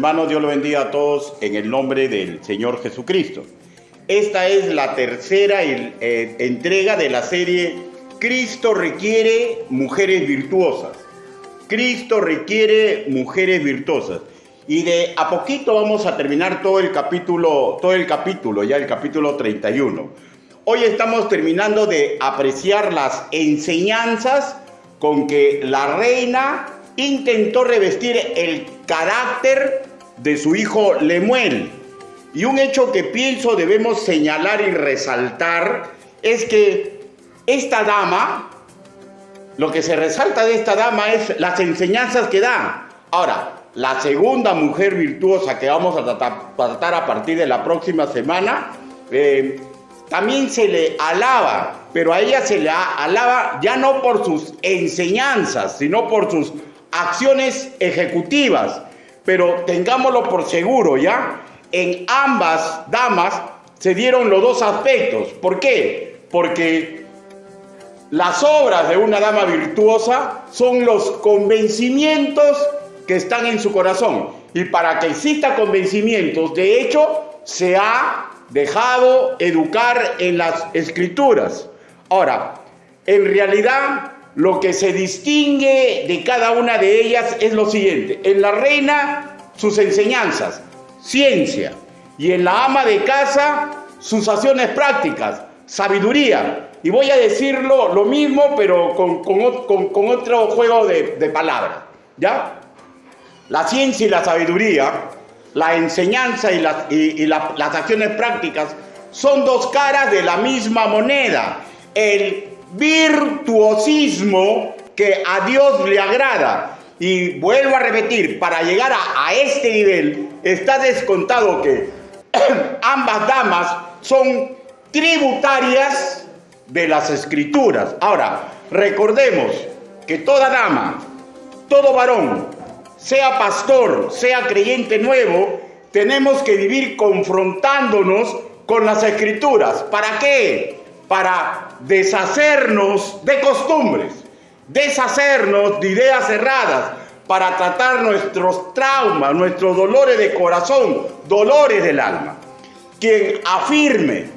Hermanos, Dios lo bendiga a todos en el nombre del Señor Jesucristo. Esta es la tercera entrega de la serie Cristo requiere mujeres virtuosas. Cristo requiere mujeres virtuosas. Y de a poquito vamos a terminar todo el capítulo, ya el capítulo 31. Hoy estamos terminando de apreciar las enseñanzas con que la reina intentó revestir el carácter de su hijo Lemuel. Y un hecho que pienso debemos señalar y resaltar es que esta dama, lo que se resalta de esta dama es las enseñanzas que da. Ahora, la segunda mujer virtuosa que vamos a tratar a partir de la próxima semana, también se le alaba, pero a ella se le alaba ya no por sus enseñanzas, sino por sus acciones ejecutivas. Pero tengámoslo por seguro, ¿ya? En ambas damas se dieron los dos aspectos. ¿Por qué? Porque las obras de una dama virtuosa son los convencimientos que están en su corazón. Y para que exista convencimientos, de hecho, se ha dejado educar en las Escrituras. Ahora, en realidad, lo que se distingue de cada una de ellas es lo siguiente. En la reina, sus enseñanzas, ciencia. Y en la ama de casa, sus acciones prácticas, sabiduría. Y voy a decirlo lo mismo, pero con otro juego de palabras, ¿ya? La ciencia y la sabiduría, la enseñanza y las acciones prácticas son dos caras de la misma moneda. El virtuosismo que a Dios le agrada. Y vuelvo a repetir, para llegar a este nivel está descontado que ambas damas son tributarias de las Escrituras. Ahora, recordemos que toda dama, todo varón, sea pastor, sea creyente nuevo, tenemos que vivir confrontándonos con las Escrituras. ¿Para qué? Para deshacernos de costumbres, deshacernos de ideas erradas, para tratar nuestros traumas, nuestros dolores de corazón, dolores del alma. Quien afirme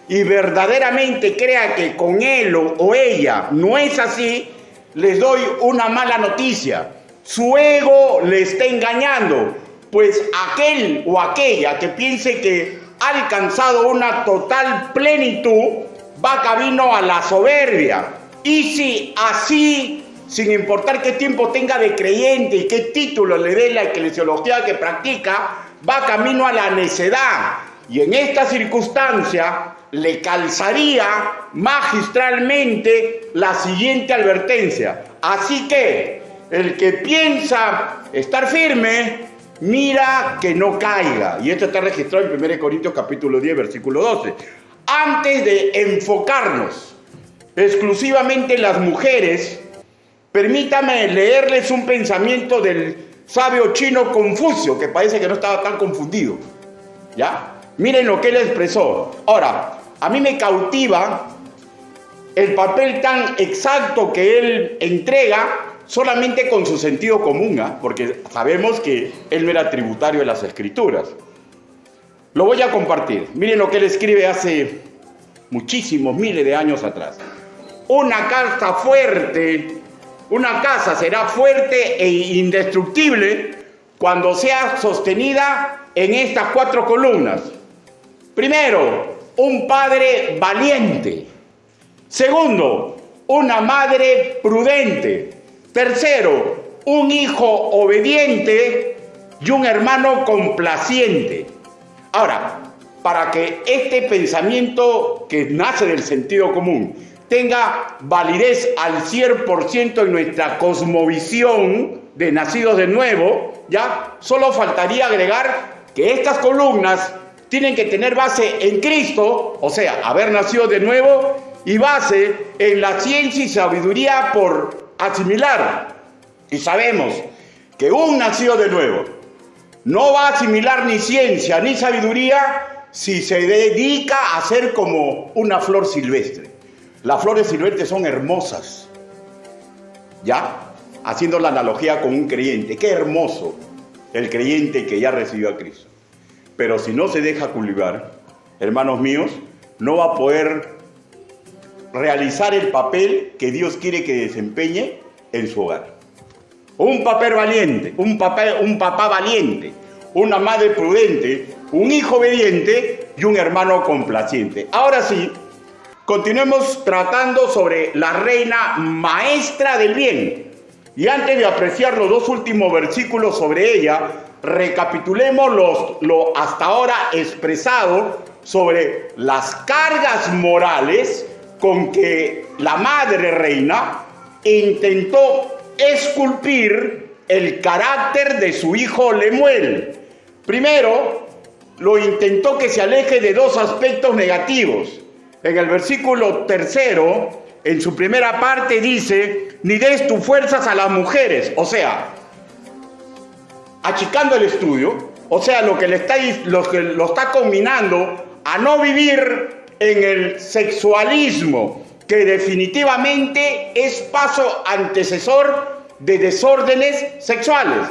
y verdaderamente crea que con él o ella no es así, les doy una mala noticia. Su ego le está engañando, pues aquel o aquella que piense que ha alcanzado una total plenitud va camino a la soberbia. Y si así, sin importar qué tiempo tenga de creyente y qué título le dé la eclesiología que practica, va camino a la necedad. Y en esta circunstancia le calzaría magistralmente la siguiente advertencia. Así que el que piensa estar firme, mira que no caiga. Y esto está registrado en 1 Corintios capítulo 10, versículo 12. Antes de enfocarnos exclusivamente en las mujeres, permítame leerles un pensamiento del sabio chino Confucio, que parece que no estaba tan confundido. ¿Ya? Miren lo que él expresó. Ahora, a mí me cautiva el papel tan exacto que él entrega solamente con su sentido común, porque sabemos que él no era tributario de las Escrituras. Lo voy a compartir. Miren lo que él escribe hace muchísimos miles de años atrás. Una casa será fuerte e indestructible cuando sea sostenida en estas 4 columnas. Primero, un padre valiente. Segundo, una madre prudente. Tercero, un hijo obediente y un hermano complaciente. Ahora, para que este pensamiento que nace del sentido común tenga validez al 100% en nuestra cosmovisión de nacidos de nuevo, ya solo faltaría agregar que estas columnas tienen que tener base en Cristo, o sea, haber nacido de nuevo, y base en la ciencia y sabiduría por asimilar. Y sabemos que un nacido de nuevo no va a asimilar ni ciencia ni sabiduría si se dedica a ser como una flor silvestre. Las flores silvestres son hermosas, ¿ya? Haciendo la analogía con un creyente. ¡Qué hermoso! el creyente que ya recibió a Cristo. Pero si no se deja cultivar, hermanos míos, no va a poder realizar el papel que Dios quiere que desempeñe en su hogar. Un papel valiente, un papá valiente, una madre prudente, un hijo obediente y un hermano complaciente. Ahora sí, continuemos tratando sobre la reina maestra del bien. Y antes de apreciar los dos últimos versículos sobre ella, recapitulemos lo hasta ahora expresado sobre las cargas morales con que la madre reina intentó esculpir el carácter de su hijo Lemuel. Primero, lo intentó que se aleje de dos aspectos negativos. En el versículo 3, en su primera parte dice, ni des tus fuerzas a las mujeres, o sea, achicando el estudio, o sea, lo que lo está combinando a no vivir en el sexualismo, que definitivamente es paso antecesor de desórdenes sexuales.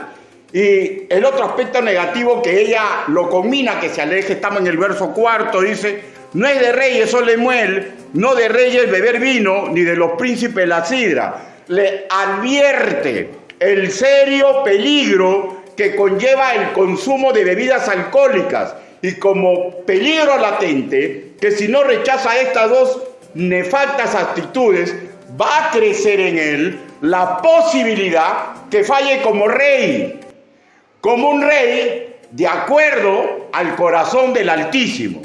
Y el otro aspecto negativo que ella lo combina, que se aleje, estamos en el verso 4, dice, no es de reyes, oh Lemuel, no de reyes beber vino, ni de los príncipes la sidra. Le advierte el serio peligro que conlleva el consumo de bebidas alcohólicas y como peligro latente, que si no rechaza estas dos nefastas actitudes, va a crecer en él la posibilidad que falle como rey, como un rey de acuerdo al corazón del Altísimo.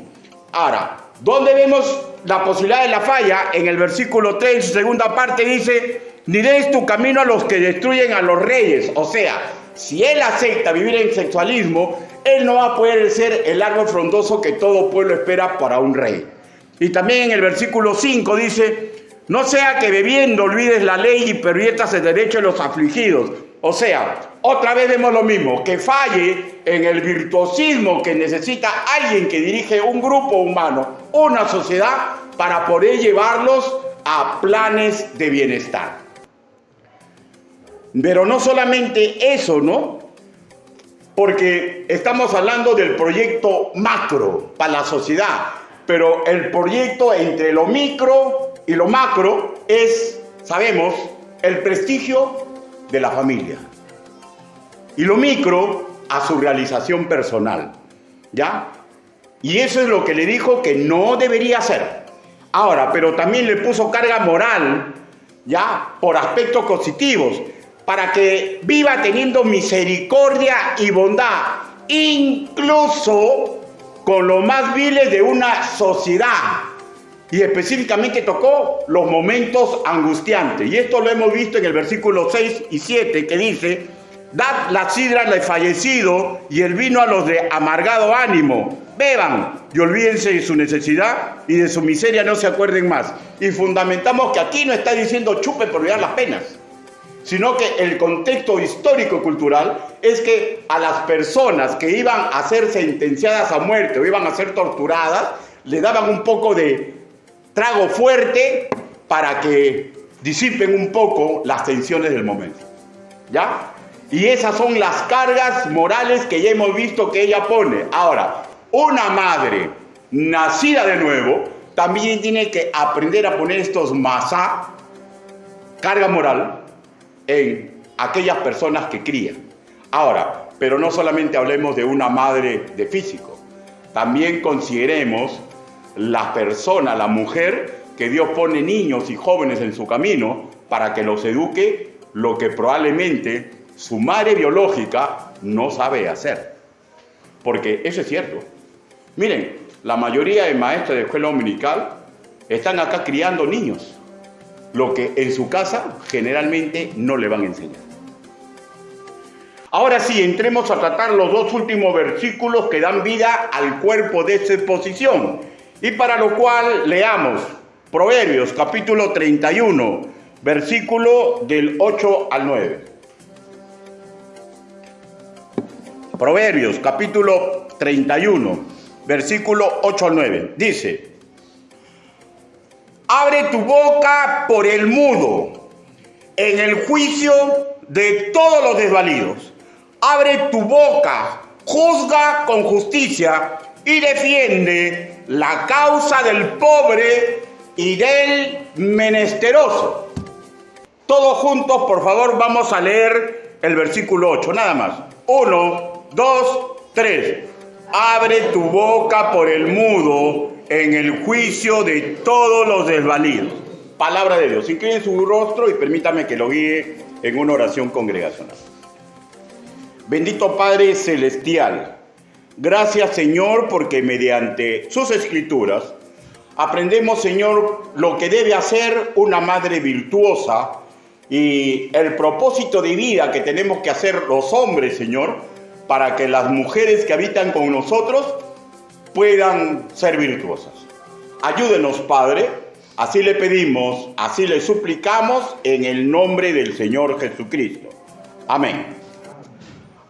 Ahora, ¿dónde vemos la posibilidad de la falla? En el versículo 3, en su segunda parte dice, ni des tu camino a los que destruyen a los reyes. O sea, si él acepta vivir en sexualismo, él no va a poder ser el árbol frondoso que todo pueblo espera para un rey. Y también en el versículo 5 dice, no sea que bebiendo olvides la ley y perviertas el derecho de los afligidos. O sea, otra vez vemos lo mismo, que falle en el virtuosismo que necesita alguien que dirige un grupo humano, una sociedad, para poder llevarlos a planes de bienestar. Pero no solamente eso, ¿no? Porque estamos hablando del proyecto macro para la sociedad, pero el proyecto entre lo micro y lo macro es, sabemos, el prestigio de la familia. Y lo micro a su realización personal, ¿ya? Y eso es lo que le dijo que no debería hacer. Ahora, pero también le puso carga moral, ¿ya? Por aspectos positivos, para que viva teniendo misericordia y bondad, incluso con los más viles de una sociedad. Y específicamente tocó los momentos angustiantes. Y esto lo hemos visto en el versículo 6 y 7, que dice, dad la sidra al desfallecido y el vino a los de amargado ánimo. Beban y olvídense de su necesidad y de su miseria no se acuerden más. Y fundamentamos que aquí no está diciendo chupe por olvidar las penas, sino que el contexto histórico-cultural es que a las personas que iban a ser sentenciadas a muerte o iban a ser torturadas, le daban un poco de trago fuerte para que disipen un poco las tensiones del momento, ¿ya? Y esas son las cargas morales que ya hemos visto que ella pone. Ahora, una madre nacida de nuevo también tiene que aprender a poner estos masá, carga moral, en aquellas personas que crían. Ahora, pero no solamente hablemos de una madre de físico, también consideremos la persona, la mujer, que Dios pone niños y jóvenes en su camino para que los eduque lo que probablemente su madre biológica no sabe hacer. Porque eso es cierto. Miren, la mayoría de maestros de escuela dominical están acá criando niños, lo que en su casa generalmente no le van a enseñar. Ahora sí, entremos a tratar los dos últimos versículos que dan vida al cuerpo de esta exposición. Y para lo cual leamos Proverbios capítulo 31, versículo del 8 al 9. Proverbios capítulo 31, versículo 8 al 9. Dice, abre tu boca por el mudo, en el juicio de todos los desvalidos. abre tu boca, juzga con justicia y defiende la causa del pobre y del menesteroso. Todos juntos, por favor, vamos a leer el versículo 8, nada más. 1, 2, 3. Abre tu boca por el mudo en el juicio de todos los desvalidos. Palabra de Dios. Incline su rostro y permítame que lo guíe en una oración congregacional. Bendito Padre Celestial, gracias Señor porque mediante sus escrituras aprendemos, Señor, lo que debe hacer una madre virtuosa y el propósito de vida que tenemos que hacer los hombres, Señor, para que las mujeres que habitan con nosotros puedan ser virtuosas. Ayúdenos, Padre, así le pedimos, así le suplicamos en el nombre del Señor Jesucristo. Amén.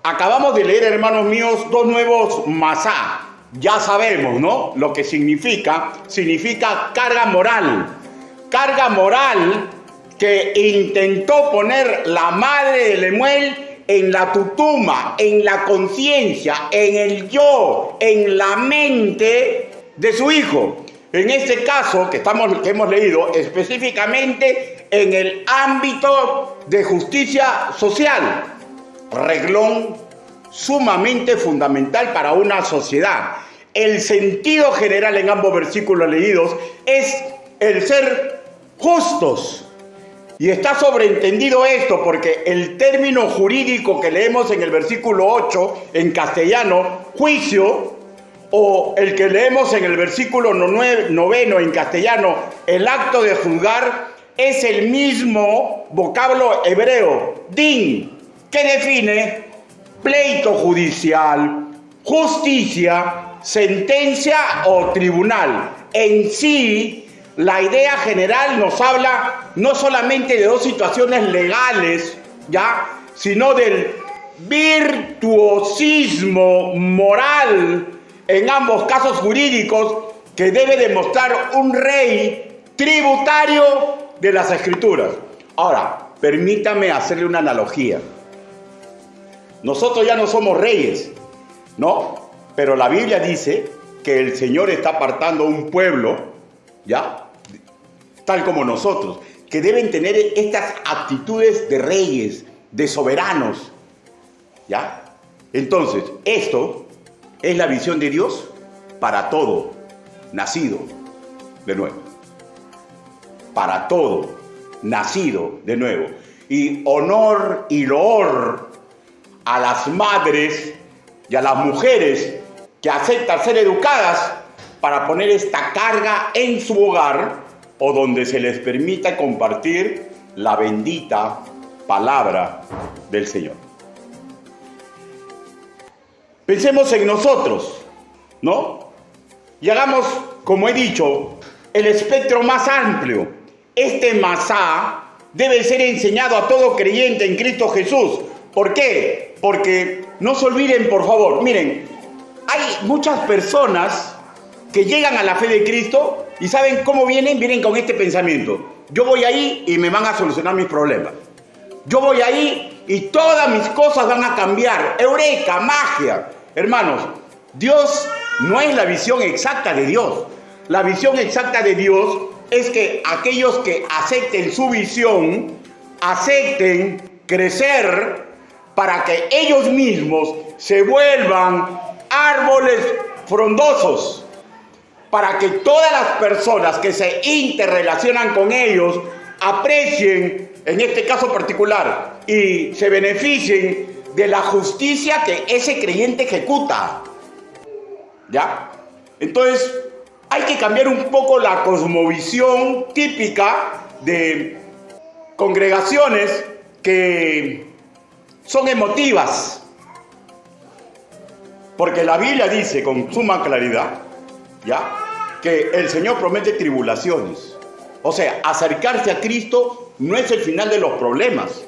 Acabamos de leer, hermanos míos, dos nuevos masá. Ya sabemos, ¿no? Lo que significa carga moral. Carga moral que intentó poner la madre de Lemuel en la tutuma, en la conciencia, en el yo, en la mente de su hijo. En este caso que hemos leído específicamente en el ámbito de justicia social, reglón sumamente fundamental para una sociedad. El sentido general en ambos versículos leídos es el ser justos. Y está sobreentendido esto porque el término jurídico que leemos en el versículo 8 en castellano, juicio, o el que leemos en el versículo 9 en castellano, el acto de juzgar, es el mismo vocablo hebreo, din, que define pleito judicial, justicia, sentencia o tribunal. En sí, la idea general nos habla no solamente de dos situaciones legales, ¿ya?, sino del virtuosismo moral en ambos casos jurídicos que debe demostrar un rey tributario de las Escrituras. Ahora, permítame hacerle una analogía. Nosotros ya no somos reyes, ¿no? Pero la Biblia dice que el Señor está apartando un pueblo, ¿ya?, tal como nosotros, que deben tener estas actitudes de reyes, de soberanos, ¿ya? Entonces, esto es la visión de Dios para todo nacido de nuevo. Para todo nacido de nuevo. Y honor y loor a las madres y a las mujeres que aceptan ser educadas para poner esta carga en su hogar o donde se les permita compartir la bendita palabra del Señor. Pensemos en nosotros, ¿no? Y hagamos, como he dicho, el espectro más amplio. Este masá debe ser enseñado a todo creyente en Cristo Jesús. ¿Por qué? Porque no se olviden, por favor, miren, hay muchas personas que llegan a la fe de Cristo y ¿saben cómo vienen? Vienen con este pensamiento: yo voy ahí y me van a solucionar mis problemas. Yo voy ahí y todas mis cosas van a cambiar. ¡Eureka! ¡Magia! Hermanos, Dios no es la visión exacta de Dios. La visión exacta de Dios es que aquellos que acepten su visión, acepten crecer para que ellos mismos se vuelvan árboles frondosos, para que todas las personas que se interrelacionan con ellos aprecien, en este caso particular, y se beneficien de la justicia que ese creyente ejecuta. ¿Ya? Entonces, hay que cambiar un poco la cosmovisión típica de congregaciones que son emotivas. Porque la Biblia dice con suma claridad, ¿ya?, que el Señor promete tribulaciones. O sea, acercarse a Cristo no es el final de los problemas.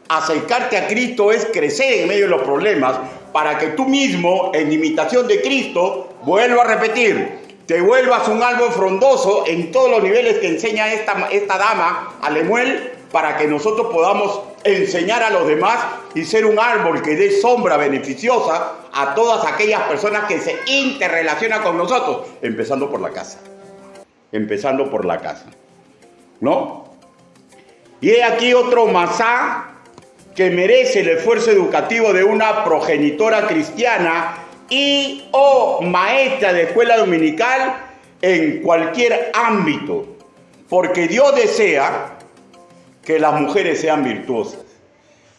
Acercarte a Cristo es crecer en medio de los problemas para que tú mismo, en imitación de Cristo, vuelvo a repetir, te vuelvas un árbol frondoso en todos los niveles que enseña esta dama a Lemuel, para que nosotros podamos enseñar a los demás y ser un árbol que dé sombra beneficiosa a todas aquellas personas que se interrelacionan con nosotros, empezando por la casa. Empezando por la casa, ¿no? Y he aquí otro masá que merece el esfuerzo educativo de una progenitora cristiana y o maestra de escuela dominical en cualquier ámbito, porque Dios desea que las mujeres sean virtuosas,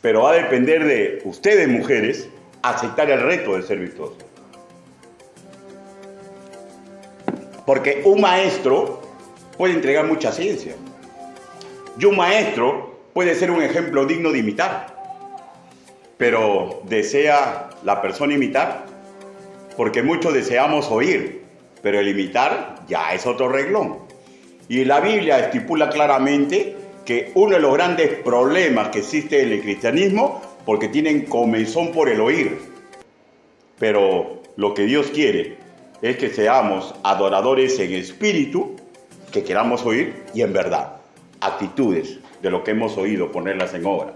pero va a depender de ustedes, mujeres, aceptar el reto de ser virtuosas. Porque un maestro puede entregar mucha ciencia y un maestro puede ser un ejemplo digno de imitar, pero ¿desea la persona imitar? Porque muchos deseamos oír, pero el imitar ya es otro renglón. Y la Biblia estipula claramente que uno de los grandes problemas que existe en el cristianismo, porque tienen comezón por el oír. Pero lo que Dios quiere es que seamos adoradores en espíritu, que queramos oír y en verdad, actitudes de lo que hemos oído, ponerlas en obra.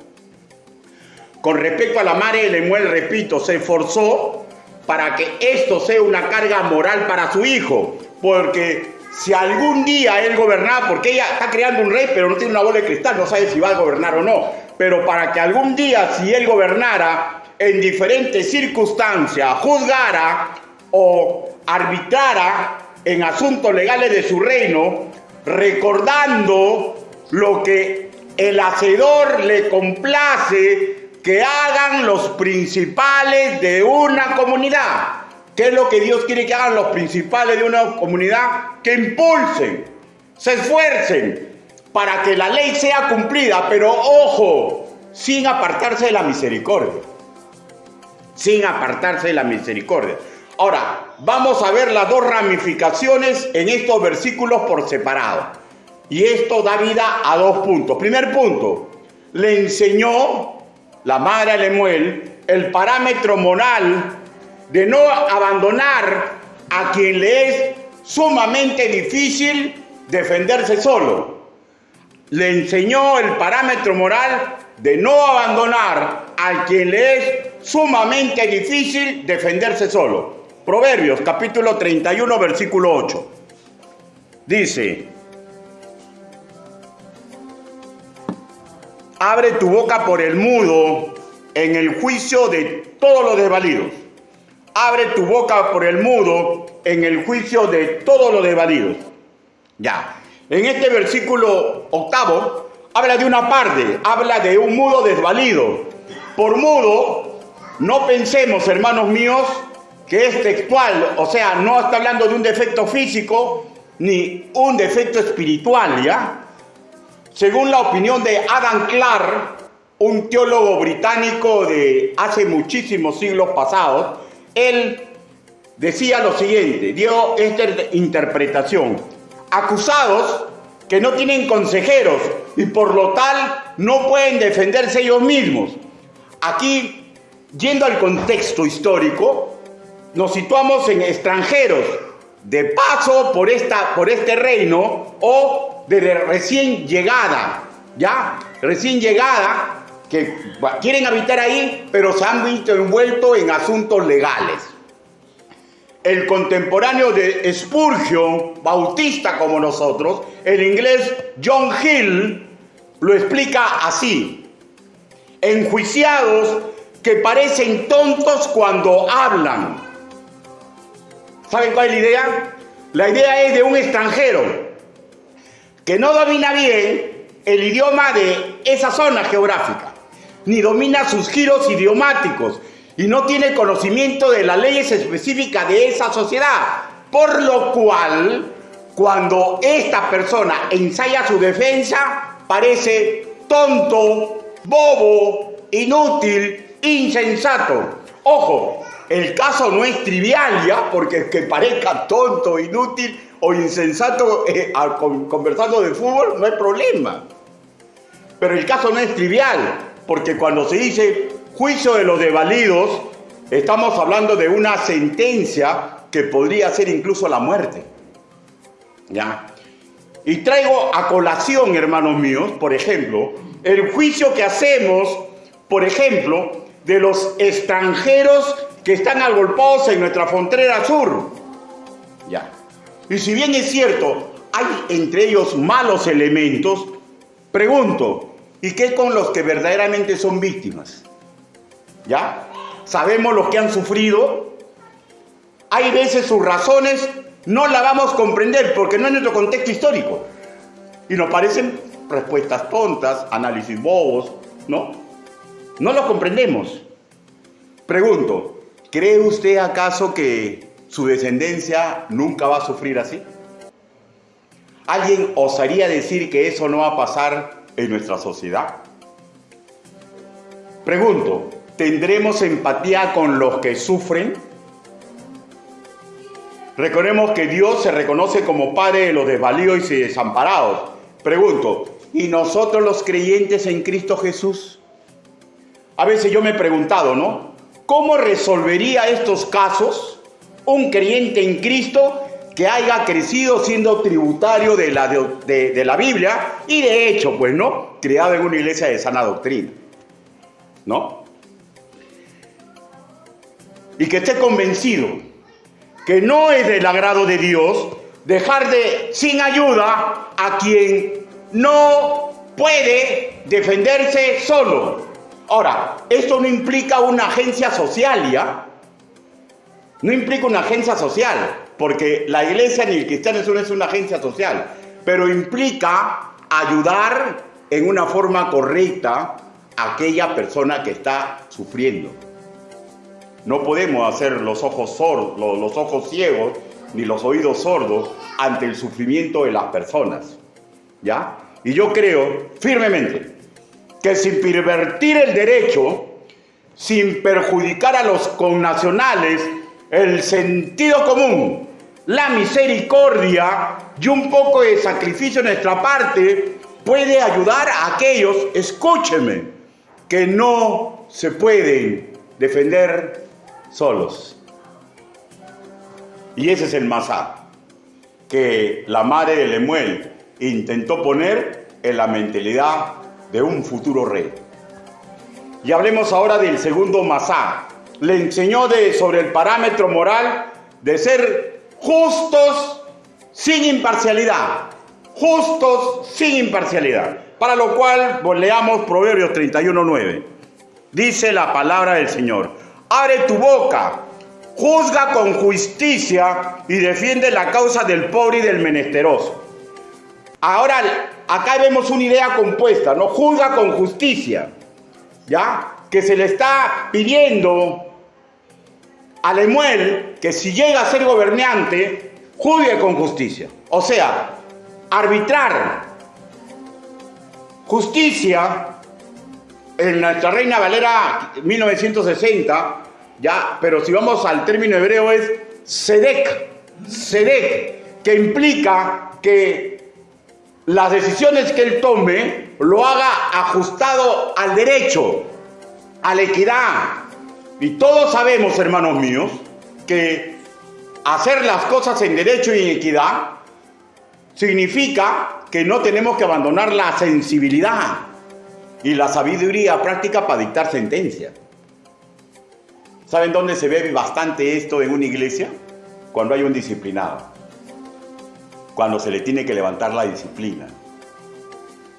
Con respecto a la madre de Lemuel, repito, se esforzó para que esto sea una carga moral para su hijo, porque si algún día él gobernaba, porque ella está creando un rey, pero no tiene una bola de cristal, no sabe si va a gobernar o no, pero para que algún día, si él gobernara en diferentes circunstancias, juzgara o arbitrara en asuntos legales de su reino, recordando lo que el hacedor le complace que hagan los principales de una comunidad. ¿Qué es lo que Dios quiere que hagan los principales de una comunidad? Que impulsen, se esfuercen para que la ley sea cumplida, pero ojo, sin apartarse de la misericordia. Sin apartarse de la misericordia. Ahora, vamos a ver las dos ramificaciones en estos versículos por separado. Y esto da vida a dos puntos. Primer punto, le enseñó la madre a Lemuel el parámetro moral de no abandonar a quien le es sumamente difícil defenderse solo. Le enseñó el parámetro moral de no abandonar a quien le es sumamente difícil defenderse solo. Proverbios, capítulo 31, versículo 8. Dice: abre tu boca por el mudo en el juicio de todos los desvalidos. Abre tu boca por el mudo en el juicio de todos los desvalidos. Ya, en este versículo 8 habla de una parte, habla de un mudo desvalido. Por mudo, no pensemos, hermanos míos, que es textual, o sea, no está hablando de un defecto físico ni un defecto espiritual, ¿ya? Según la opinión de Adam Clark, un teólogo británico de hace muchísimos siglos pasados, él decía lo siguiente, dio esta interpretación: acusados que no tienen consejeros y por lo tal no pueden defenderse ellos mismos. Aquí, yendo al contexto histórico, nos situamos en extranjeros de paso por este reino o de recién llegada, ¿ya? Recién llegada, que quieren habitar ahí, pero se han visto envueltos en asuntos legales. El contemporáneo de Spurgeon, bautista como nosotros, el inglés John Hill, lo explica así: enjuiciados que parecen tontos cuando hablan. ¿Saben cuál es la idea? La idea es de un extranjero que no domina bien el idioma de esa zona geográfica, ni domina sus giros idiomáticos, y no tiene conocimiento de las leyes específicas de esa sociedad. Por lo cual, cuando esta persona ensaya su defensa, parece tonto, bobo, inútil, insensato. Ojo, el caso no es trivial, ¿ya? Porque que parezca tonto, inútil o insensato conversando de fútbol, no hay problema. Pero el caso no es trivial, porque cuando se dice juicio de los desvalidos, estamos hablando de una sentencia que podría ser incluso la muerte, ¿ya? Y traigo a colación, hermanos míos, por ejemplo, el juicio que hacemos, por ejemplo, de los extranjeros que están agolpados en nuestra frontera sur. Ya. Y si bien es cierto, hay entre ellos malos elementos, pregunto, ¿y qué con los que verdaderamente son víctimas? ¿Ya? ¿Sabemos los que han sufrido? Hay veces sus razones no las vamos a comprender porque no es nuestro contexto histórico. Y nos parecen respuestas tontas, análisis bobos, ¿no? No los comprendemos. Pregunto, ¿cree usted acaso que su descendencia nunca va a sufrir así? ¿Alguien osaría decir que eso no va a pasar en nuestra sociedad? Pregunto, ¿tendremos empatía con los que sufren? Recordemos que Dios se reconoce como Padre de los desvalidos y desamparados. Pregunto, ¿y nosotros los creyentes en Cristo Jesús? A veces yo me he preguntado, ¿no? ¿Cómo resolvería estos casos un creyente en Cristo que haya crecido siendo tributario de la Biblia y de hecho, pues, ¿no? Criado en una iglesia de sana doctrina, ¿no? Y que esté convencido que no es del agrado de Dios dejar sin ayuda a quien no puede defenderse solo. Ahora, esto no implica una agencia social, ¿ya? No implica una agencia social, porque la iglesia ni el cristiano no es una agencia social, pero implica ayudar en una forma correcta a aquella persona que está sufriendo. No podemos hacer los ojos sordos, los ojos ciegos, ni los oídos sordos ante el sufrimiento de las personas, ¿ya? Y yo creo firmemente que sin pervertir el derecho, sin perjudicar a los connacionales, el sentido común, la misericordia y un poco de sacrificio de nuestra parte puede ayudar a aquellos, escúcheme, que no se pueden defender solos. Y ese es el masá que la madre de Lemuel intentó poner en la mentalidad de un futuro rey. Y hablemos ahora del segundo masá. Le enseñó sobre el parámetro moral de ser justos sin imparcialidad. Justos sin imparcialidad. Para lo cual leamos Proverbios 31:9. Dice la palabra del Señor: abre tu boca, juzga con justicia y defiende la causa del pobre y del menesteroso. Ahora, acá vemos una idea compuesta, ¿no? Juzga con justicia, ¿ya? Que se le está pidiendo a Lemuel que si llega a ser gobernante, juzgue con justicia. O sea, arbitrar. Justicia, en nuestra Reina Valera 1960, ya, pero si vamos al término hebreo es Sedek, que implica que las decisiones que él tome lo haga ajustado al derecho, a la equidad. Y todos sabemos, hermanos míos, que hacer las cosas en derecho y en equidad significa que no tenemos que abandonar la sensibilidad y la sabiduría práctica para dictar sentencia. ¿Saben dónde se ve bastante esto en una iglesia? Cuando hay un disciplinado. Cuando se le tiene que levantar la disciplina.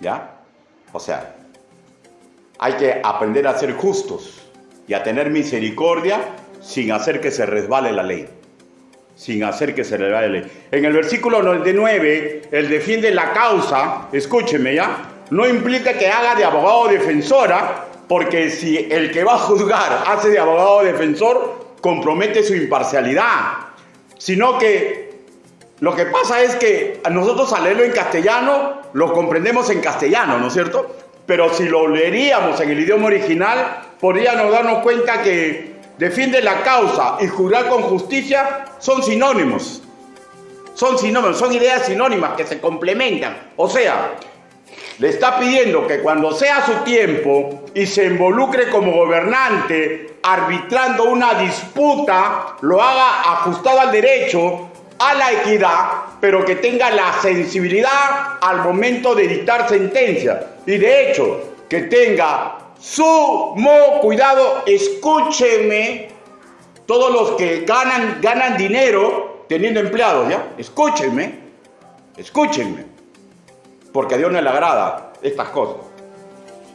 ¿Ya? O sea, hay que aprender a ser justos y a tener misericordia sin hacer que se resbale la ley. Sin hacer que se resbale la ley. En el versículo 9, él defiende la causa, escúcheme ya, no implica que haga de abogado defensora, porque si el que va a juzgar hace de abogado defensor, compromete su imparcialidad. Sino que lo que pasa es que a nosotros al leerlo en castellano, lo comprendemos en castellano, ¿no es cierto? Pero si lo leeríamos en el idioma original, podríamos darnos cuenta que defiende la causa y juzgar con justicia son sinónimos. Son sinónimos, son ideas sinónimas que se complementan. O sea, le está pidiendo que cuando sea su tiempo y se involucre como gobernante arbitrando una disputa, lo haga ajustado al derecho, a la equidad, pero que tenga la sensibilidad al momento de dictar sentencia. Y de hecho, que tenga sumo cuidado, escúchenme, todos los que ganan dinero teniendo empleados, ¿ya? Escúchenme, porque a Dios no le agrada estas cosas.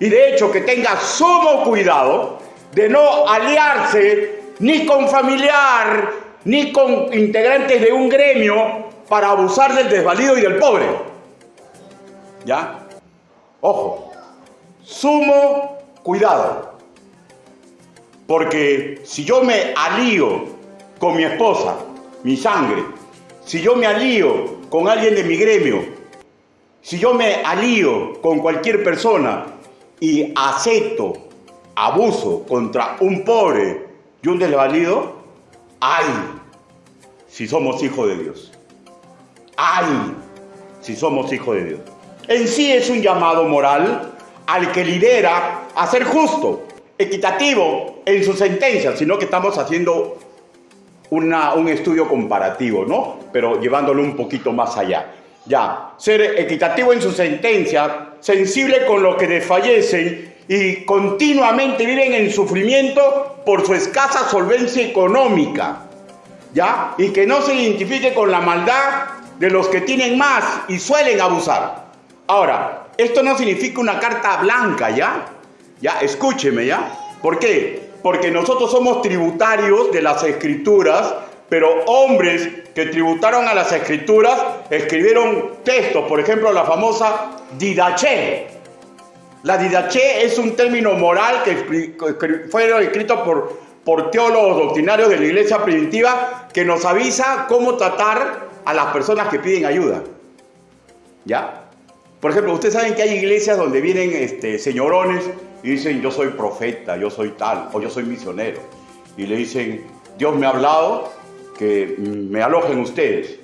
Y de hecho que tenga sumo cuidado de no aliarse ni con familiar, ni con integrantes de un gremio para abusar del desvalido y del pobre. ¿Ya? Ojo, sumo cuidado. Porque si yo me alío con mi esposa, mi sangre, si yo me alío con alguien de mi gremio, si yo me alío con cualquier persona y acepto abuso contra un pobre y un desvalido, ¡ay! Si somos hijos de Dios. ¡Ay! Si somos hijos de Dios. En sí es un llamado moral al que lidera a ser justo, equitativo en sus sentencias, sino que estamos haciendo un estudio comparativo, ¿no? Pero llevándolo un poquito más allá. Ya, ser equitativo en su sentencia, sensible con los que desfallecen y continuamente viven en sufrimiento por su escasa solvencia económica, ¿ya? Y que no se identifique con la maldad de los que tienen más y suelen abusar. Ahora, esto no significa una carta blanca, ¿ya? Ya, escúcheme, ¿ya? ¿Por qué? Porque nosotros somos tributarios de las Escrituras, pero hombres que tributaron a las Escrituras escribieron textos, por ejemplo, la famosa Didaché. La Didaché es un término moral que fue escrito por teólogos doctrinarios de la iglesia primitiva que nos avisa cómo tratar a las personas que piden ayuda. ¿Ya? Por ejemplo, ustedes saben que hay iglesias donde vienen señorones y dicen, yo soy profeta, yo soy tal, o yo soy misionero. Y le dicen, Dios me ha hablado que me alojen ustedes.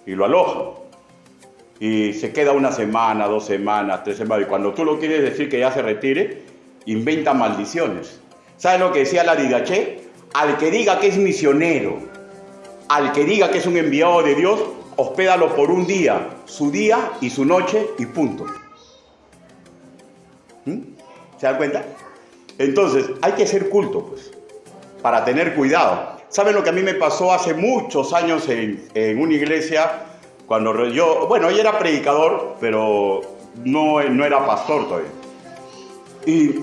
Y lo alojan. Y se queda una semana, 2 semanas, 3 semanas. Y cuando tú lo quieres decir que ya se retire, inventa maldiciones. ¿Sabes lo que decía la Didaché? Al que diga que es misionero, al que diga que es un enviado de Dios, hospédalo por un día, su día y su noche y punto. ¿Se dan cuenta? Entonces, hay que ser culto, pues, para tener cuidado. ¿Saben lo que a mí me pasó hace muchos años en una iglesia? Cuando yo era predicador, pero no era pastor todavía. Y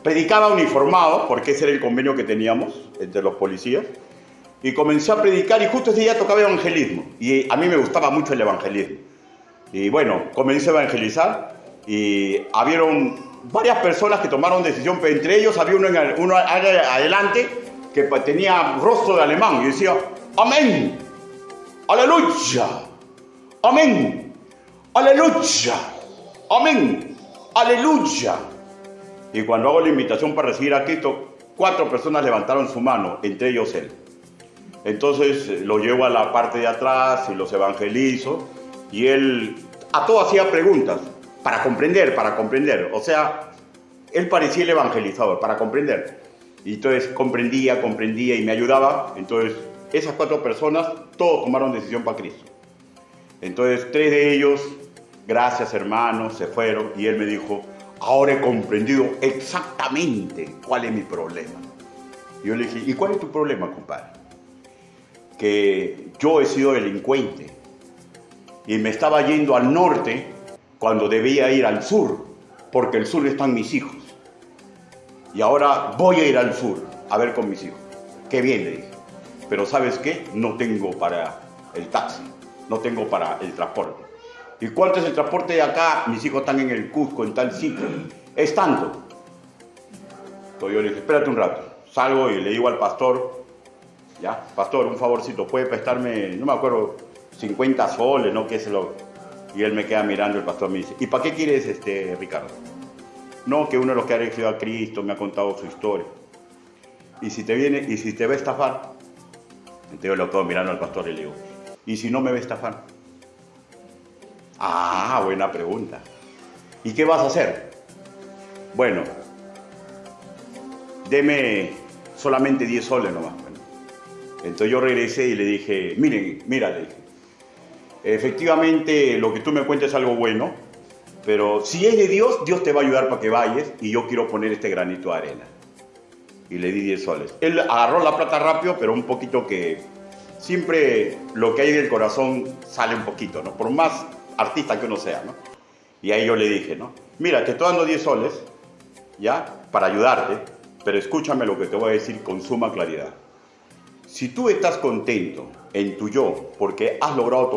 predicaba uniformado, porque ese era el convenio que teníamos entre los policías. Y comencé a predicar y justo ese día tocaba evangelismo. Y a mí me gustaba mucho el evangelismo. Y bueno, comencé a evangelizar y habieron varias personas que tomaron decisión, pero entre ellos había uno adelante que tenía rostro de alemán y decía, amén, aleluya, amén, aleluya, amén, aleluya. Y cuando hago la invitación para recibir a Cristo, 4 personas levantaron su mano, entre ellos él. Entonces lo llevo a la parte de atrás y los evangelizo y él a todo hacía preguntas para comprender. O sea, él parecía el evangelizador, para comprender. Y entonces comprendía y me ayudaba. Entonces esas 4 personas, todos tomaron decisión para Cristo. Entonces 3 de ellos, gracias hermanos, se fueron y él me dijo, ahora he comprendido exactamente cuál es mi problema. Y yo le dije, ¿y cuál es tu problema, compadre? Que yo he sido delincuente y me estaba yendo al norte cuando debía ir al sur, porque el sur están mis hijos. Y ahora voy a ir al sur a ver con mis hijos. Qué bien, le dije. Pero ¿sabes qué? No tengo para el taxi, no tengo para el transporte. ¿Y cuánto es el transporte de acá? Mis hijos están en el Cusco, en tal sitio. Es tanto. Entonces yo le dije, espérate un rato. Salgo y le digo al pastor, ya, pastor, un favorcito, puede prestarme, no me acuerdo, 50 soles, ¿no? ¿Qué es lo? Y él me queda mirando, el pastor me dice, ¿y para qué quieres, Ricardo? No, que uno de los que ha recibido a Cristo me ha contado su historia. Y si te va a estafar, entonces yo lo quedo mirando al pastor y le digo, ¿y si no me va a estafar? Ah, buena pregunta. ¿Y qué vas a hacer? Bueno, deme solamente 10 soles nomás. Bueno, entonces yo regresé y le dije, mira, le dije, efectivamente lo que tú me cuentes es algo bueno, pero si es de Dios, Dios te va a ayudar para que vayas y yo quiero poner este granito de arena. Y le di 10 soles. Él agarró la plata rápido, pero un poquito que siempre lo que hay del corazón sale un poquito, ¿no? Por más artista que uno sea, ¿no? Y ahí yo le dije, ¿no? Mira, te estoy dando 10 soles, ¿ya? Para ayudarte, pero escúchame lo que te voy a decir con suma claridad. Si tú estás contento en tu yo porque has logrado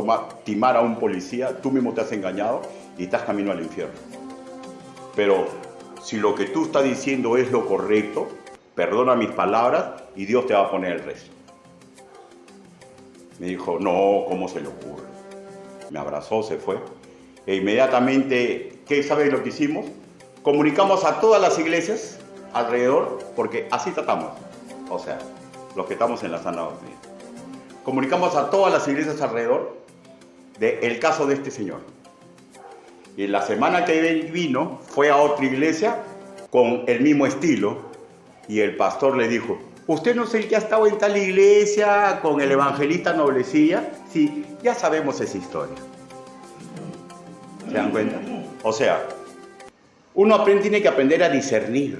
timar a un policía, tú mismo te has engañado y estás camino al infierno. Pero si lo que tú estás diciendo es lo correcto, perdona mis palabras y Dios te va a poner el resto. Me dijo, no, ¿cómo se le ocurre? Me abrazó, se fue. E inmediatamente, ¿qué sabes lo que hicimos? Comunicamos a todas las iglesias alrededor, porque así tratamos. O sea, los que estamos en la sana doctrina. Comunicamos a todas las iglesias alrededor del caso de este señor. Y la semana que vino, fue a otra iglesia con el mismo estilo. Y el pastor le dijo, ¿usted no es el que ha estado en tal iglesia con el evangelista Noblecilla? Sí, ya sabemos esa historia. ¿Se dan cuenta? O sea, uno tiene que aprender a discernir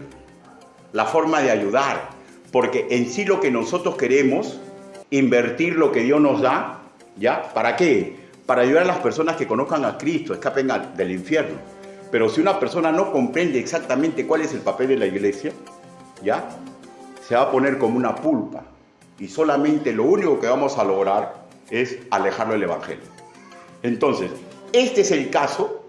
la forma de ayudar, porque en sí lo que nosotros queremos, invertir lo que Dios nos da, ¿ya? ¿Para qué? Para ayudar a las personas que conozcan a Cristo, escapen del infierno. Pero si una persona no comprende exactamente cuál es el papel de la iglesia, ¿ya? Se va a poner como una pulpa y solamente lo único que vamos a lograr es alejarlo del evangelio. Entonces, este es el caso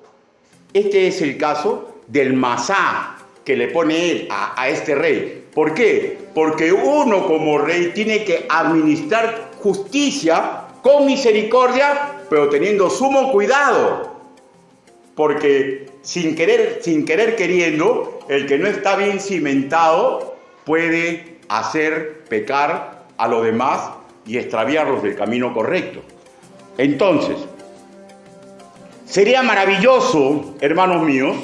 del masá que le pone él a este rey. ¿Por qué? Porque uno como rey tiene que administrar justicia con misericordia, pero teniendo sumo cuidado. Porque sin querer queriendo, el que no está bien cimentado puede hacer pecar a los demás y extraviarlos del camino correcto. Entonces, sería maravilloso, hermanos míos,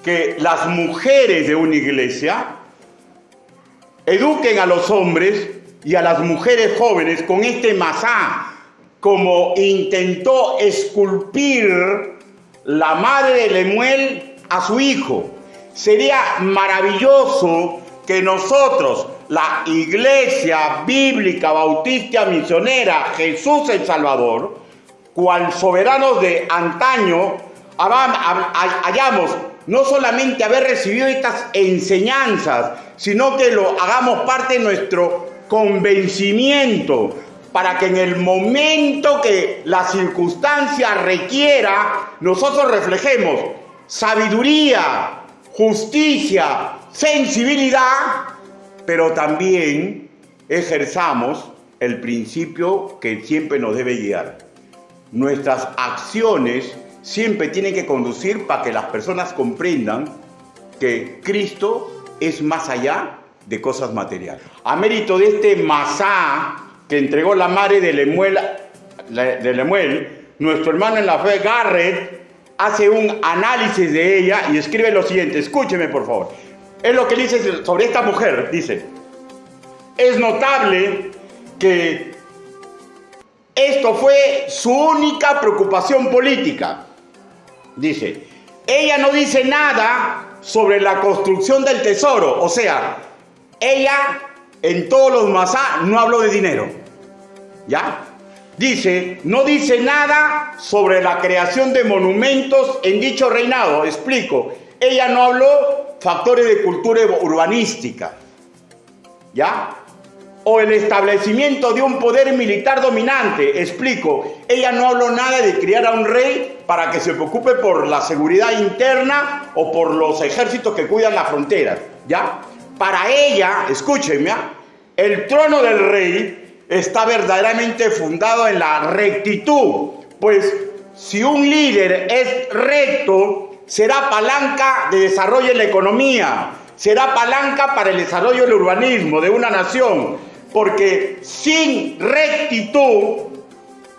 que las mujeres de una iglesia eduquen a los hombres y a las mujeres jóvenes con este masá, como intentó esculpir la madre de Lemuel a su hijo. Sería maravilloso que nosotros, la Iglesia Bíblica Bautista Misionera Jesús el Salvador, cual soberanos de antaño, hayamos no solamente haber recibido estas enseñanzas, sino que lo hagamos parte de nuestro convencimiento, para que en el momento que la circunstancia requiera, nosotros reflejemos sabiduría, justicia, sensibilidad, pero también ejerzamos el principio que siempre nos debe guiar. Nuestras acciones siempre tienen que conducir para que las personas comprendan que Cristo es más allá de cosas materiales. A mérito de este masá que entregó la madre de Lemuel, nuestro hermano en la fe, Garrett, hace un análisis de ella y escribe lo siguiente. Escúcheme, por favor. Es lo que dice sobre esta mujer. Dice, es notable que esto fue su única preocupación política. Dice, ella no dice nada sobre la construcción del tesoro. O sea, ella en todos los masá no habló de dinero. ¿Ya? Dice, no dice nada sobre la creación de monumentos en dicho reinado. Explico. Ella no habló factores de cultura urbanística. ¿Ya? O el establecimiento de un poder militar dominante. Explico. Ella no habló nada de criar a un rey para que se preocupe por la seguridad interna o por los ejércitos que cuidan las fronteras. ¿Ya? Para ella, escúchenme, el trono del rey está verdaderamente fundado en la rectitud. Pues si un líder es recto, será palanca de desarrollo en la economía, será palanca para el desarrollo del urbanismo de una nación, porque sin rectitud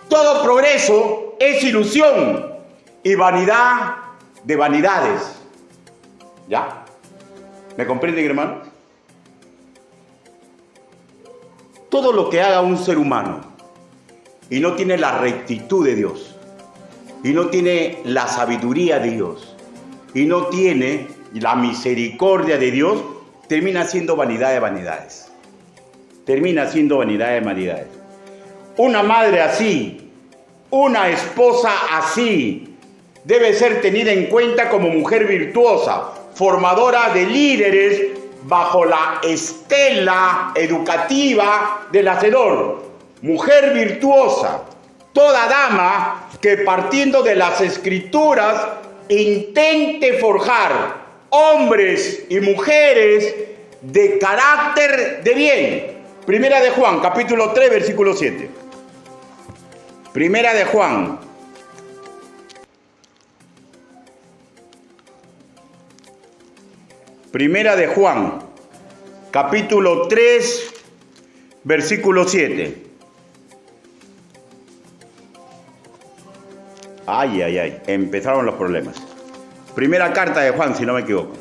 todo progreso es ilusión y vanidad de vanidades. ¿Ya? ¿Me comprenden, hermano? Todo lo que haga un ser humano y no tiene la rectitud de Dios y no tiene la sabiduría de Dios, y no tiene la misericordia de Dios, termina siendo vanidad de vanidades. Termina siendo vanidad de vanidades. Una madre así, una esposa así, debe ser tenida en cuenta como mujer virtuosa, formadora de líderes bajo la estela educativa del Hacedor. Mujer virtuosa, toda dama que partiendo de las Escrituras intente forjar hombres y mujeres de carácter de bien. Primera de Juan, capítulo 3, versículo 7. Primera de Juan. Primera de Juan, capítulo 3, versículo 7. Ay, ay, ay, empezaron los problemas. Primera carta de Juan, si no me equivoco.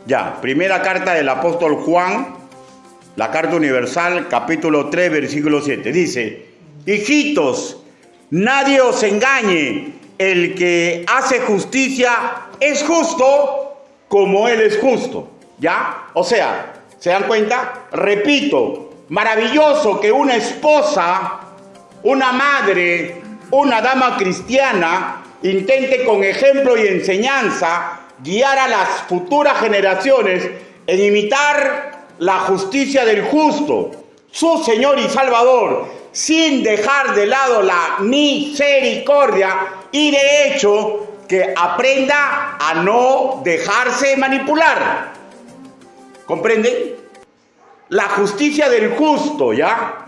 Ya, primera carta del apóstol Juan, la carta universal, capítulo 3, versículo 7. Dice: hijitos, nadie os engañe, el que hace justicia es justo como él es justo. ¿Ya? O sea, ¿se dan cuenta? Repito, maravilloso que una esposa, una madre, una dama cristiana intente con ejemplo y enseñanza guiar a las futuras generaciones en imitar la justicia del justo, su Señor y Salvador, sin dejar de lado la misericordia y de hecho que aprenda a no dejarse manipular. ¿Comprenden? La justicia del justo, ¿ya?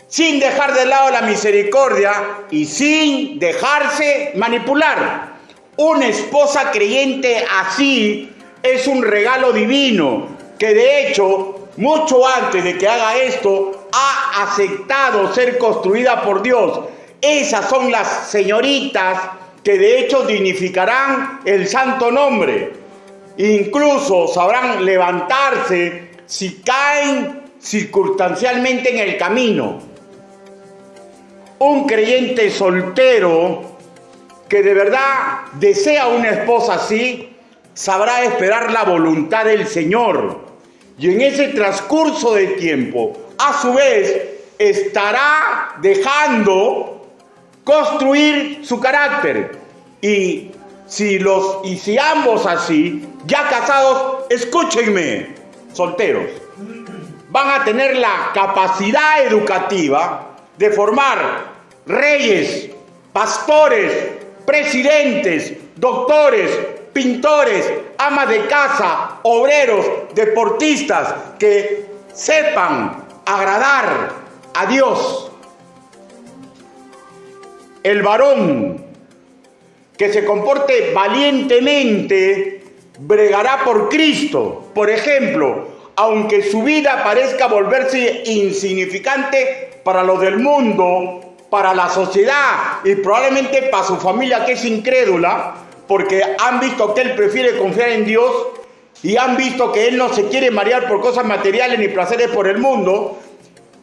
Sin dejar de lado la misericordia y sin dejarse manipular. Una esposa creyente así es un regalo divino que de hecho, mucho antes de que haga esto, ha aceptado ser construida por Dios. Esas son las señoritas que de hecho dignificarán el santo nombre. Incluso sabrán levantarse si caen circunstancialmente en el camino. Un creyente soltero que de verdad desea una esposa así, sabrá esperar la voluntad del Señor. Y en ese transcurso de tiempo, a su vez, estará dejando construir su carácter. Y si ambos así, ya casados, escúchenme, solteros, van a tener la capacidad educativa de formar reyes, pastores, presidentes, doctores, pintores, amas de casa, obreros, deportistas, que sepan agradar a Dios. El varón que se comporte valientemente bregará por Cristo. Por ejemplo, aunque su vida parezca volverse insignificante para los del mundo, para la sociedad y probablemente para su familia que es incrédula, porque han visto que él prefiere confiar en Dios y han visto que él no se quiere marear por cosas materiales ni placeres por el mundo,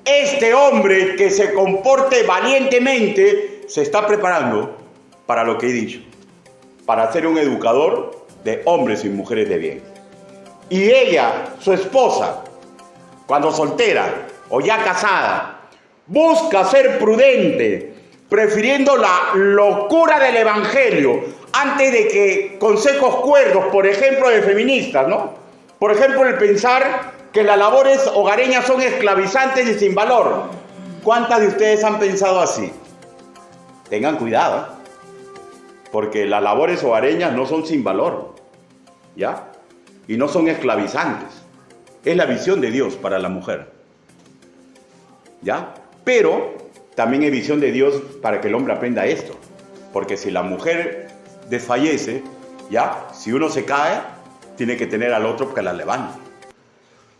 este hombre que se comporte valientemente se está preparando para lo que he dicho, para ser un educador de hombres y mujeres de bien. Y ella, su esposa, cuando soltera o ya casada, busca ser prudente, prefiriendo la locura del evangelio antes de que consejos cuerdos, por ejemplo, de feministas, ¿no? Por ejemplo, el pensar que las labores hogareñas son esclavizantes y sin valor. ¿Cuántas de ustedes han pensado así? Tengan cuidado, porque las labores hogareñas no son sin valor, ¿ya? Y no son esclavizantes. Es la visión de Dios para la mujer, ¿ya? Pero también hay visión de Dios para que el hombre aprenda esto. Porque si la mujer desfallece, ¿ya? Si uno se cae, tiene que tener al otro que la levante.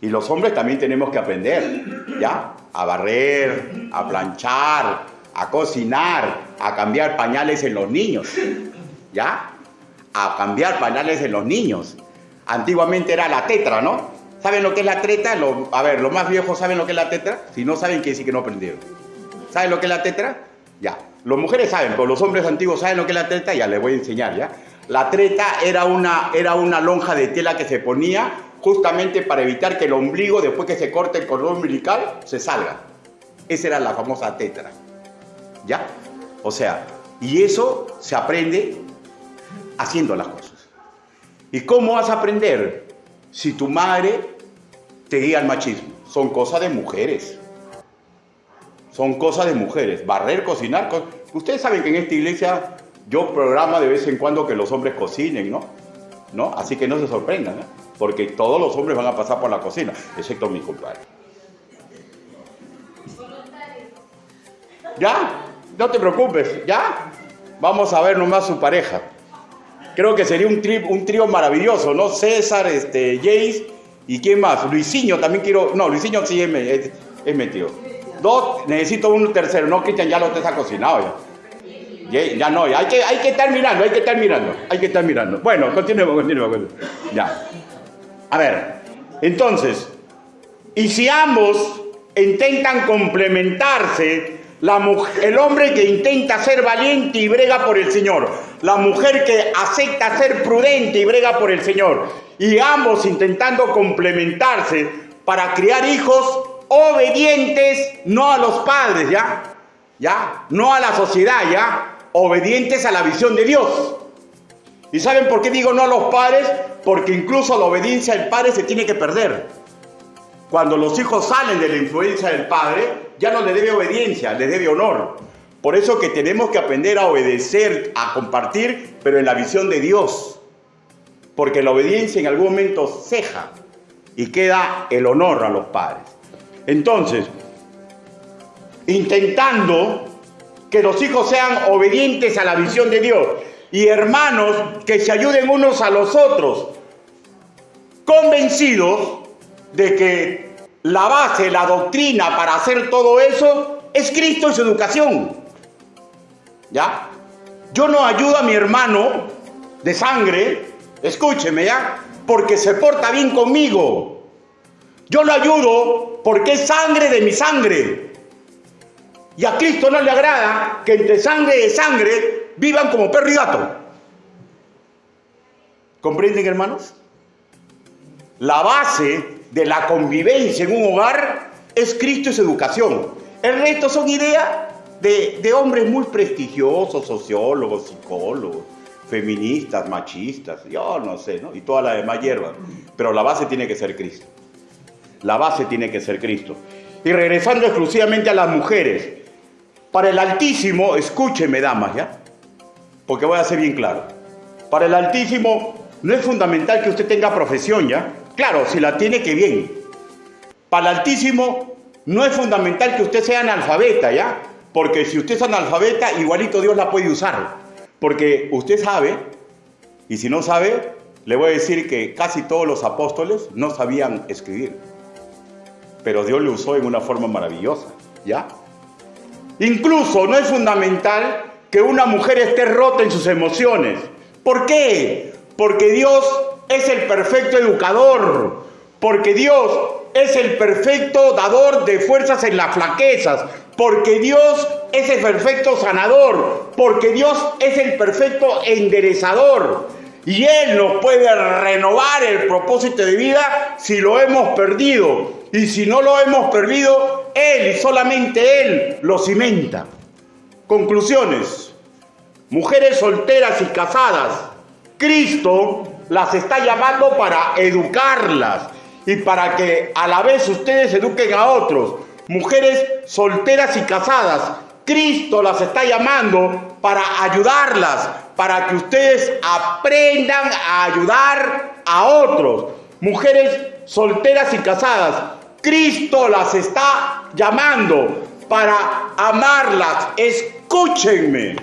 Y los hombres también tenemos que aprender, ¿ya? A barrer, a planchar, a cocinar, a cambiar pañales en los niños, ¿ya? A cambiar pañales en los niños. Antiguamente era la tetra, ¿no? ¿Saben lo que es la tetra? A ver, los más viejos saben lo que es la tetra. Si no saben, quiere decir que no aprendieron. ¿Saben lo que es la tetra? Ya. Las mujeres saben, pero los hombres antiguos saben lo que es la treta, ya les voy a enseñar, ¿ya? La treta era una lonja de tela que se ponía justamente para evitar que el ombligo, después que se corte el cordón umbilical, se salga. Esa era la famosa tetra, ¿ya? O sea, y eso se aprende haciendo las cosas. ¿Y cómo vas a aprender si tu madre te guía al machismo? Son cosas de mujeres. Son cosas de mujeres. Barrer, cocinar. Ustedes saben que en esta iglesia yo programa de vez en cuando que los hombres cocinen, ¿no? Así que no se sorprendan, ¿eh? Porque todos los hombres van a pasar por la cocina, excepto mi compadre. ¿Ya? No te preocupes, ¿ya? Vamos a ver nomás su pareja. Creo que sería un trío maravilloso, ¿no? César, Jace, ¿y quién más? Luisinho también quiero... No, Luisinho sí es metido. Dos, necesito un tercero. No, Cristian, ya lo te ha cocinado ya. Ya no, hay que estar mirando. Bueno, continuemos. Ya. A ver, entonces, y si ambos intentan complementarse, el hombre que intenta ser valiente y brega por el Señor, la mujer que acepta ser prudente y brega por el Señor, y ambos intentando complementarse para criar hijos obedientes, no a los padres, ¿ya? No a la sociedad, ¿ya? Obedientes a la visión de Dios. ¿Y saben por qué digo no a los padres? Porque incluso la obediencia del padre se tiene que perder. Cuando los hijos salen de la influencia del padre, ya no le debe obediencia, le debe honor. Por eso que tenemos que aprender a obedecer, a compartir, pero en la visión de Dios. Porque la obediencia en algún momento ceja y queda el honor a los padres. Entonces, intentando que los hijos sean obedientes a la visión de Dios y hermanos que se ayuden unos a los otros, convencidos de que la base, la doctrina para hacer todo eso es Cristo y su educación. ¿Ya? Yo no ayudo a mi hermano de sangre, escúcheme, ¿ya? Porque se porta bien conmigo. Yo lo ayudo porque es sangre de mi sangre. Y a Cristo no le agrada que entre sangre de sangre vivan como perro y gato. ¿Comprenden, hermanos? La base de la convivencia en un hogar es Cristo y su educación. El resto son ideas de hombres muy prestigiosos, sociólogos, psicólogos, feministas, machistas, yo no sé, ¿no? Y toda la demás hierba. Pero la base tiene que ser Cristo. La base tiene que ser Cristo. Y regresando exclusivamente a las mujeres, para el Altísimo, escúcheme, damas, ¿ya? Porque voy a ser bien claro. Para el Altísimo no es fundamental que usted tenga profesión, ¿ya? Claro, si la tiene, que bien. Para el Altísimo no es fundamental que usted sea analfabeta, ¿ya? Porque si usted es analfabeta, igualito Dios la puede usar. Porque usted sabe, y si no sabe, le voy a decir que casi todos los apóstoles no sabían escribir. Pero Dios lo usó en una forma maravillosa, ¿ya? Incluso no es fundamental que una mujer esté rota en sus emociones. ¿Por qué? Porque Dios es el perfecto educador. Porque Dios es el perfecto dador de fuerzas en las flaquezas. Porque Dios es el perfecto sanador. Porque Dios es el perfecto enderezador. Y Él nos puede renovar el propósito de vida si lo hemos perdido. Y si no lo hemos perdido, Él y solamente Él lo cimenta. Conclusiones. Mujeres solteras y casadas, Cristo las está llamando para educarlas y para que a la vez ustedes eduquen a otros. Mujeres solteras y casadas, Cristo las está llamando para ayudarlas, para que ustedes aprendan a ayudar a otros. Mujeres solteras y casadas, Cristo las está llamando para amarlas. Escúchenme,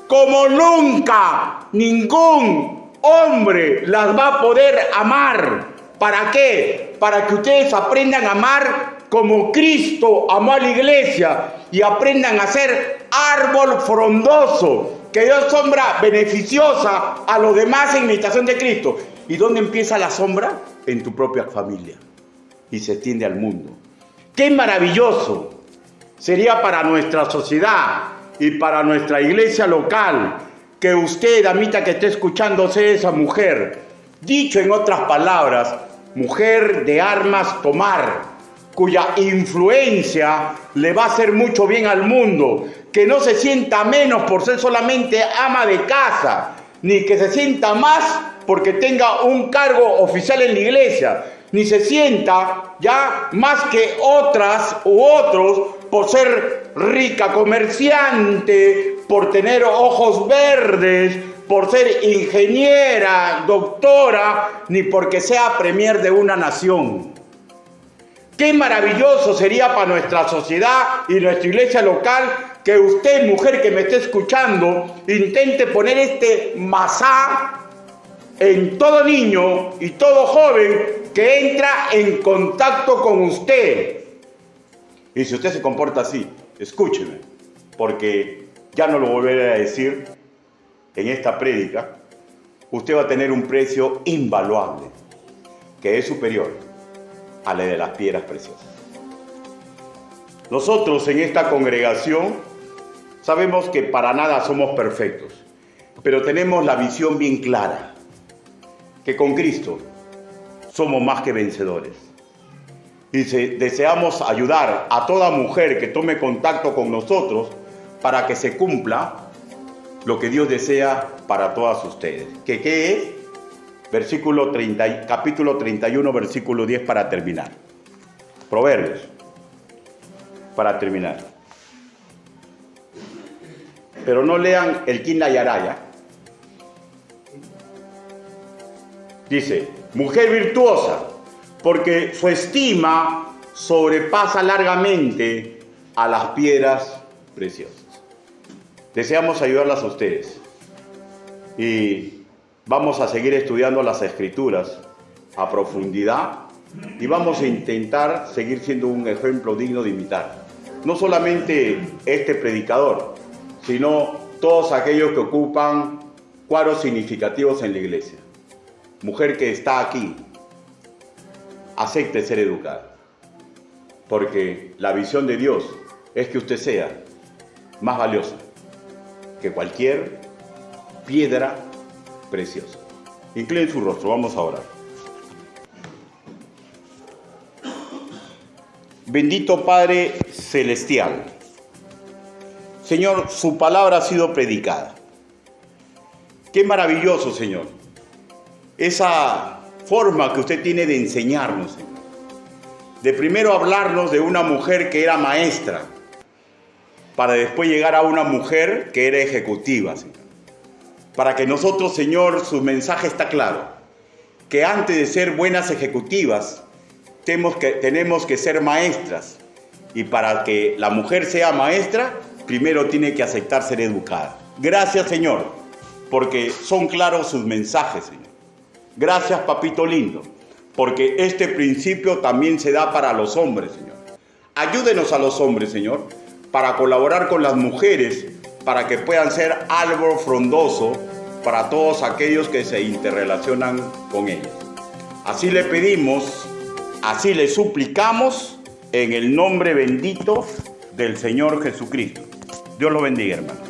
como nunca ningún hombre las va a poder amar. ¿Para qué? Para que ustedes aprendan a amar como Cristo amó a la iglesia y aprendan a ser árbol frondoso, que dio sombra beneficiosa a los demás en imitación de Cristo. ¿Y dónde empieza la sombra? En tu propia familia y se extiende al mundo. ¡Qué maravilloso sería para nuestra sociedad y para nuestra iglesia local que usted, damita que esté escuchando, sea esa mujer, dicho en otras palabras, mujer de armas tomar, cuya influencia le va a hacer mucho bien al mundo, que no se sienta menos por ser solamente ama de casa, ni que se sienta más porque tenga un cargo oficial en la iglesia, ni se sienta ya más que otras u otros por ser rica comerciante, por tener ojos verdes, por ser ingeniera, doctora, ni porque sea premier de una nación. Qué maravilloso sería para nuestra sociedad y nuestra iglesia local que usted, mujer que me esté escuchando, intente poner este masá en todo niño y todo joven que entra en contacto con usted. Y si usted se comporta así, escúcheme, porque ya no lo volveré a decir en esta prédica, usted va a tener un precio invaluable, que es superior a la de las piedras preciosas. Nosotros en esta congregación sabemos que para nada somos perfectos, pero tenemos la visión bien clara, que con Cristo somos más que vencedores. Y deseamos ayudar a toda mujer que tome contacto con nosotros para que se cumpla lo que Dios desea para todas ustedes. ¿Qué es? Capítulo 31, versículo 10 para terminar. Proverbios, para terminar. Pero no lean el Kinda Yaraya. Dice, mujer virtuosa, porque su estima sobrepasa largamente a las piedras preciosas. Deseamos ayudarlas a ustedes y vamos a seguir estudiando las Escrituras a profundidad y vamos a intentar seguir siendo un ejemplo digno de imitar. No solamente este predicador, sino todos aquellos que ocupan cuadros significativos en la iglesia. Mujer que está aquí, acepte ser educada, porque la visión de Dios es que usted sea más valiosa que cualquier piedra preciosa. Incline su rostro, vamos a orar. Bendito Padre Celestial, Señor, su palabra ha sido predicada. Qué maravilloso, Señor, esa forma que usted tiene de enseñarnos, Señor. De primero hablarnos de una mujer que era maestra, para después llegar a una mujer que era ejecutiva, Señor. Para que nosotros, Señor, su mensaje está claro, que antes de ser buenas ejecutivas, tenemos que ser maestras. Y para que la mujer sea maestra, primero tiene que aceptar ser educada. Gracias, Señor, porque son claros sus mensajes, Señor. Gracias, papito lindo, porque este principio también se da para los hombres, Señor. Ayúdenos a los hombres, Señor, para colaborar con las mujeres, para que puedan ser árbol frondoso para todos aquellos que se interrelacionan con ellas. Así le pedimos, así le suplicamos, en el nombre bendito del Señor Jesucristo. Dios lo bendiga, hermano.